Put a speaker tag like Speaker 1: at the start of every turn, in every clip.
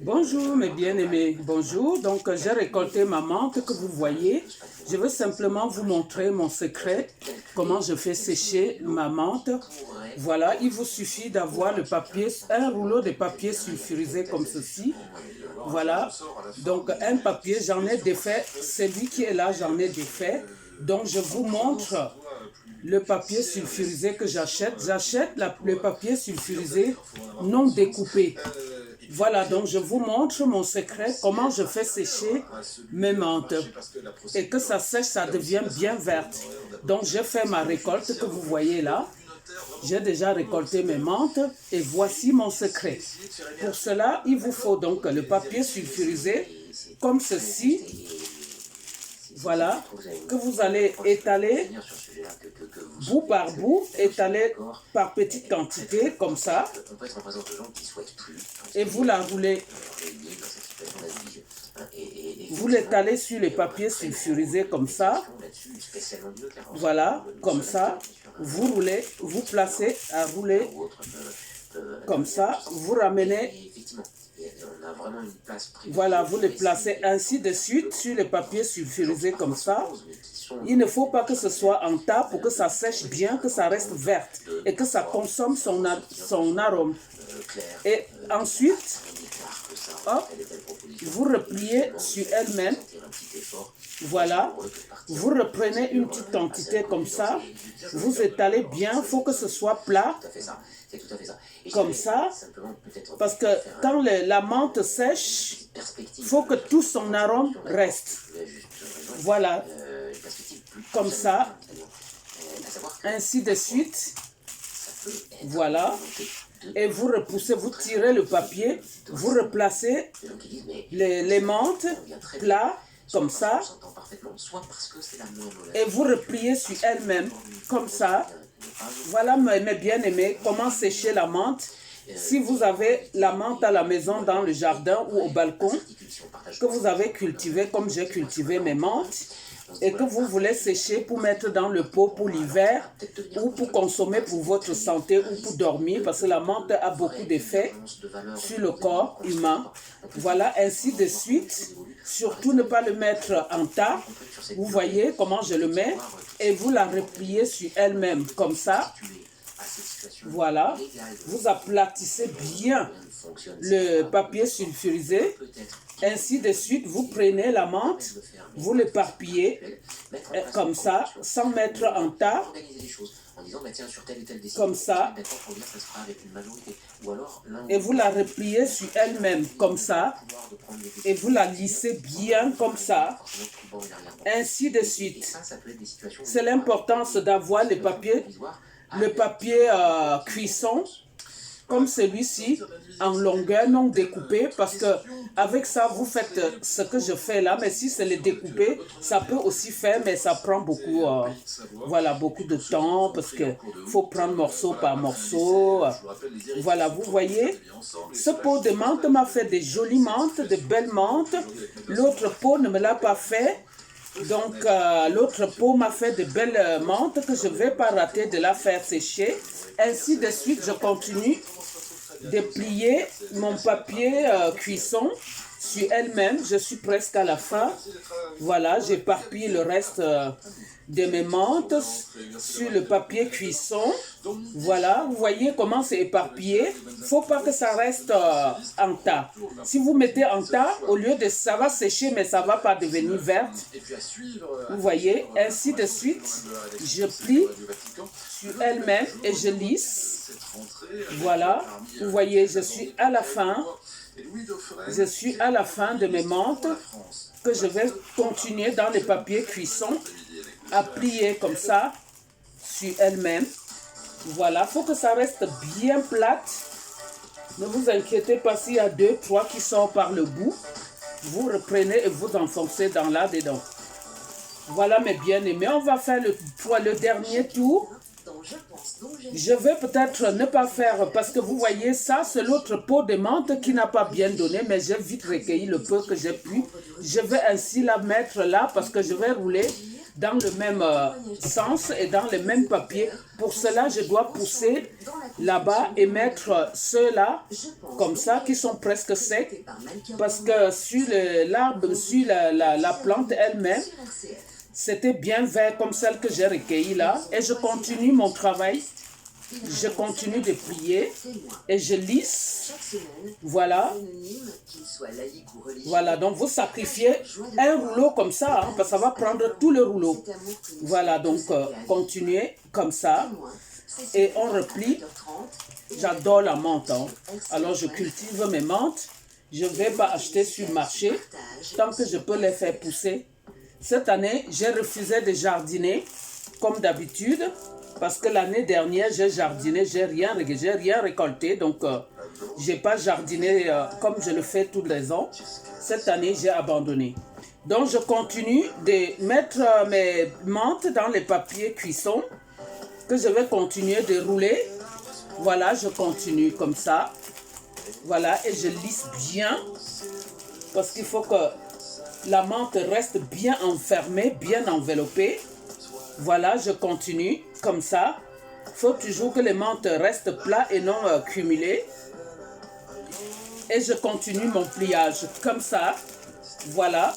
Speaker 1: Bonjour mes bien-aimés, bonjour. Donc j'ai récolté ma menthe que vous voyez. Je veux simplement vous montrer mon secret, comment je fais sécher ma menthe. Voilà, il vous suffit d'avoir le papier, un rouleau de papier sulfurisé comme ceci. Voilà, donc un papier, j'en ai défait, celui qui est là, j'en ai défait. Donc je vous montre le papier sulfurisé que j'achète. J'achète le papier sulfurisé non découpé. Voilà, donc je vous montre mon secret, comment je fais sécher mes menthes. Et que ça sèche, ça devient bien verte. Donc j'ai fait ma récolte que vous voyez là. J'ai déjà récolté mes menthes et voici mon secret. Pour cela, il vous faut donc le papier sulfurisé comme ceci. Voilà, que vous allez étaler bout par bout, étaler par petite quantité, comme ça. Et vous la roulez. Vous l'étalez sur les papiers sulfurisés comme ça. Voilà, comme ça. Vous roulez, vous placez à rouler comme ça. Vous ramenez. Voilà, vous les placez ainsi de suite sur les papiers sulfurisés comme ça. Il ne faut pas que ce soit en tas pour que ça sèche bien, que ça reste verte et que ça consomme son arôme. Et ensuite, hop, vous repliez sur elle-même. Voilà, vous reprenez une petite quantité comme ça, vous étalez bien, il faut que ce soit plat, comme ça, parce que quand la menthe sèche, il faut que tout son arôme reste. Voilà, comme ça, ainsi de suite, voilà, et vous repoussez, vous tirez le papier, vous replacez les menthes plats, comme ça, et vous repliez sur elle-même, comme ça. Voilà mes bien-aimés, comment sécher la menthe. Si vous avez la menthe à la maison, dans le jardin ou au balcon, que vous avez cultivé comme j'ai cultivé mes menthes, et que vous voulez sécher pour mettre dans le pot pour l'hiver ou pour consommer pour votre santé ou pour dormir, parce que la menthe a beaucoup d'effets sur le corps humain. Voilà, ainsi de suite. Surtout ne pas le mettre en tas. Vous voyez comment je le mets et vous la repliez sur elle-même comme ça. Voilà, vous aplatissez bien le papier sulfurisé. Ainsi de suite, vous prenez la menthe, vous l'éparpillez comme ça, sans mettre en tas, comme ça, et vous la repliez sur elle-même comme ça, et vous la lissez bien comme ça, ainsi de suite. C'est l'importance d'avoir le papier cuisson, comme celui-ci, en longueur non découpée, parce que avec ça, vous faites ce que je fais là, mais si c'est le découpé, ça peut aussi faire, mais ça prend beaucoup, voilà, beaucoup de temps, parce qu'il faut prendre morceau par morceau. Voilà, vous voyez, ce pot de menthe m'a fait des jolies menthes, de belles menthes. L'autre pot ne me l'a pas fait. Donc, l'autre pot m'a fait de belles menthes que je ne vais pas rater de la faire sécher. Ainsi de suite, je continue de plier mon papier cuisson sur elle-même. Je suis presque à la fin. Voilà, j'éparpille le reste de mes menthes sur le papier cuisson. Voilà, vous voyez comment c'est éparpillé. Il ne faut pas que ça reste en tas. Si vous mettez en tas, au lieu de ça va sécher, mais ça ne va pas devenir verte. Vous voyez, ainsi de suite, je plie sur elle-même et je lisse. Voilà, vous voyez, je suis à la fin. Je suis à la fin de mes menthes que je vais continuer dans les papiers cuisson à plier comme ça sur elle-même. Voilà, il faut que ça reste bien plate. Ne vous inquiétez pas s'il y a 2, 3 qui sortent par le bout. Vous reprenez et vous enfoncez dans là-dedans. Voilà mes bien-aimés, on va faire le dernier tour. Je vais peut-être ne pas faire, parce que vous voyez, ça c'est l'autre pot de menthe qui n'a pas bien donné, mais j'ai vite recueilli le peu que j'ai pu. Je vais ainsi la mettre là, parce que je vais rouler dans le même sens et dans le même papier. Pour cela, je dois pousser là-bas et mettre ceux-là comme ça qui sont presque secs parce que sur l'arbre, sur la plante elle-même, c'était bien vert comme celle que j'ai recueillie là. Et je continue mon travail. Je continue de plier et je lisse. Voilà. Voilà, donc vous sacrifiez un rouleau comme ça, hein, parce que ça va prendre tout le rouleau. Voilà, donc continuez comme ça. Et on replie. J'adore la menthe. Hein. Alors je cultive mes menthes. Je ne vais pas acheter sur le marché tant que je peux les faire pousser. Cette année, j'ai refusé de jardiner comme d'habitude. Parce que l'année dernière, j'ai jardiné, j'ai rien récolté. Donc, je n'ai pas jardiné comme je le fais tous les ans. Cette année, j'ai abandonné. Donc, je continue de mettre mes menthes dans les papiers cuisson que je vais continuer de rouler. Voilà, je continue comme ça. Voilà, et je lisse bien. Parce qu'il faut que la menthe reste bien enfermée, bien enveloppée. Voilà, je continue comme ça. Il faut toujours que les menthes restent plats et non cumulés. Et je continue mon pliage comme ça. Voilà.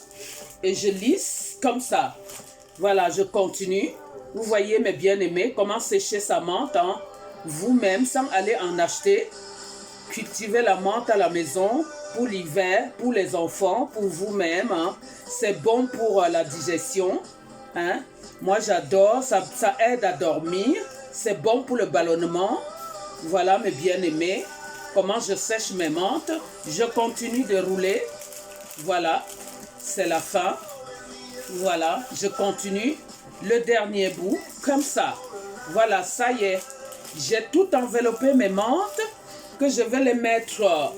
Speaker 1: Et je lisse comme ça. Voilà, je continue. Vous voyez, mes bien-aimés, comment sécher sa menthe hein, vous-même sans aller en acheter. Cultivez la menthe à la maison pour l'hiver, pour les enfants, pour vous-même. Hein. C'est bon pour la digestion. Hein? Moi j'adore, ça aide à dormir, c'est bon pour le ballonnement. Voilà mes bien-aimés, comment je sèche mes menthes. Je continue de rouler. Voilà, c'est la fin. Voilà, je continue le dernier bout comme ça. Voilà, ça y est, j'ai tout enveloppé mes menthes que je vais les mettre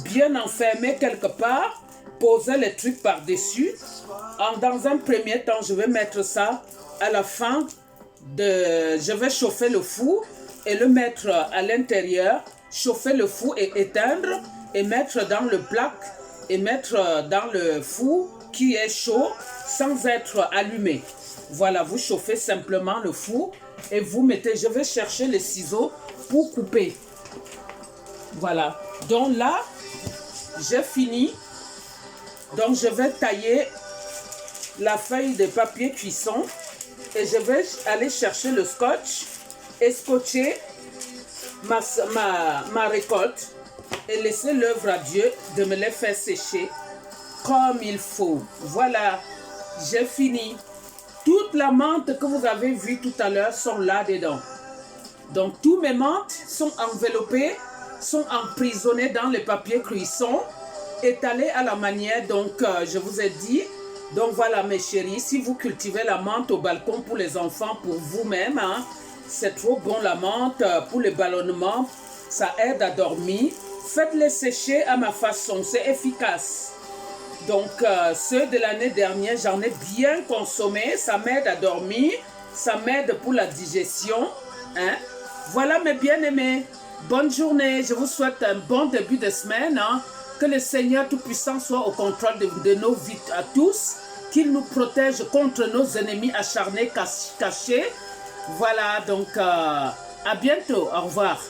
Speaker 1: bien enfermées quelque part. Poser les trucs par-dessus. Dans un premier temps, je vais mettre ça à la fin. Je vais chauffer le four et le mettre à l'intérieur. Chauffer le four et éteindre. Et mettre dans le plaque. Et mettre dans le four qui est chaud sans être allumé. Voilà, vous chauffez simplement le four. Et vous mettez, je vais chercher les ciseaux pour couper. Voilà. Donc là, j'ai fini. Donc, je vais tailler la feuille de papier cuisson et je vais aller chercher le scotch et scotcher ma récolte et laisser l'œuvre à Dieu de me les faire sécher comme il faut. Voilà, j'ai fini. Toute la menthe que vous avez vue tout à l'heure sont là-dedans. Donc, tous mes menthes sont enveloppées, sont emprisonnées dans les papiers cuisson. Étalé à la manière, donc je vous ai dit. Donc voilà mes chéris, si vous cultivez la menthe au balcon pour les enfants, pour vous-même, hein, c'est trop bon la menthe pour le ballonnement, ça aide à dormir. Faites-les sécher à ma façon, c'est efficace. Donc ceux de l'année dernière, j'en ai bien consommé, ça m'aide à dormir, ça m'aide pour la digestion. Hein. Voilà mes bien-aimés, bonne journée, je vous souhaite un bon début de semaine. Hein. Que le Seigneur Tout-Puissant soit au contrôle de nos vies à tous, qu'il nous protège contre nos ennemis acharnés, cachés. Voilà, donc à bientôt, au revoir.